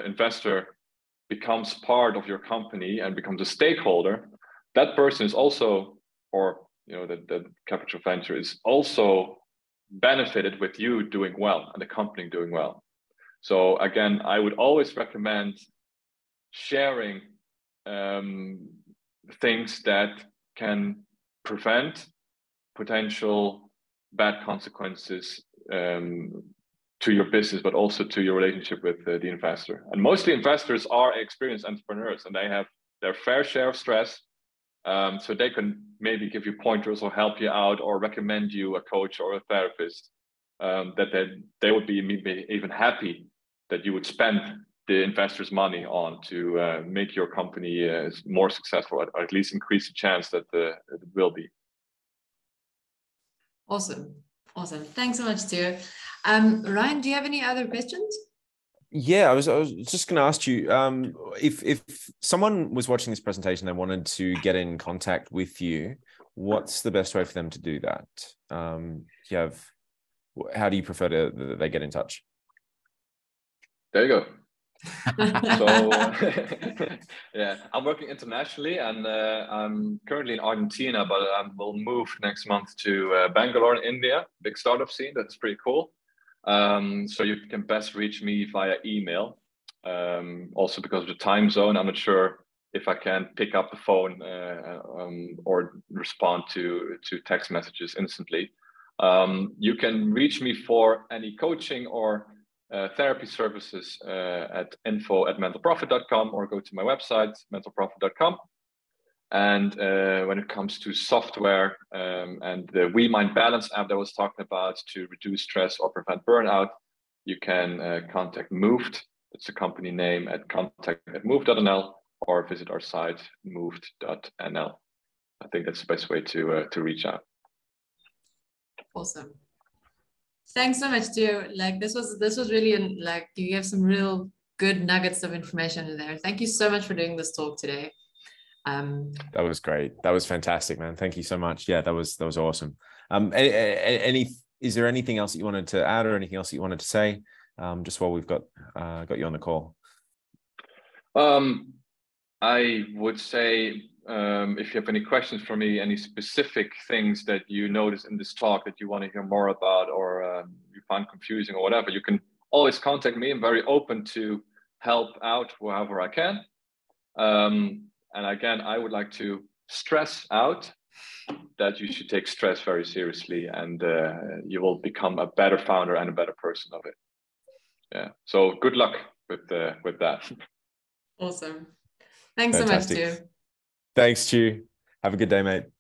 investor becomes part of your company and becomes a stakeholder, that person is also, or the capital venture is also benefited with you doing well and the company doing well. So again, I would always recommend sharing things that can prevent potential bad consequences to your business, but also to your relationship with the investor. And mostly investors are experienced entrepreneurs, and they have their fair share of stress. So they can maybe give you pointers or help you out or recommend you a coach or a therapist that they would be even happy that you would spend the investor's money on to make your company more successful, or at least increase the chance that it will be. Awesome. Thanks so much, Tjeu. Ryan, do you have any other questions? Yeah, I was just going to ask you, if someone was watching this presentation, they wanted to get in contact with you, what's the best way for them to do that? How do you prefer that they get in touch? There you go. So yeah, I'm working internationally, and I'm currently in Argentina, but I will move next month to Bangalore in India, big startup scene. That's pretty cool. So you can best reach me via email. Also because of the time zone, I'm not sure if I can pick up the phone or respond to text messages instantly. You can reach me for any coaching or therapy services at info@mentalprofit.com, or go to my website, mentalprofit.com. And when it comes to software and the WeMind Balance app that I was talking about to reduce stress or prevent burnout, you can contact Moved. It's a company name, at contact@moved.nl, or visit our site, moved.nl. I think that's the best way to reach out. Awesome. Thanks so much, Tjeu. Like this was really like you have some real good nuggets of information in there. Thank you so much for doing this talk today. That was great. That was fantastic, man. Thank you so much. Yeah, that was awesome. Is there anything else that you wanted to add, or anything else that you wanted to say, just while we've got you on the call? I would say, if you have any questions for me, any specific things that you notice in this talk that you want to hear more about, or you find confusing or whatever, you can always contact me. I'm very open to help out however I can. And again, I would like to stress out that you should take stress very seriously, and you will become a better founder and a better person of it. Yeah. So good luck with that. Awesome. Thanks Fantastic. so much, Tjeu. Thanks, Tjeu. Have a good day, mate.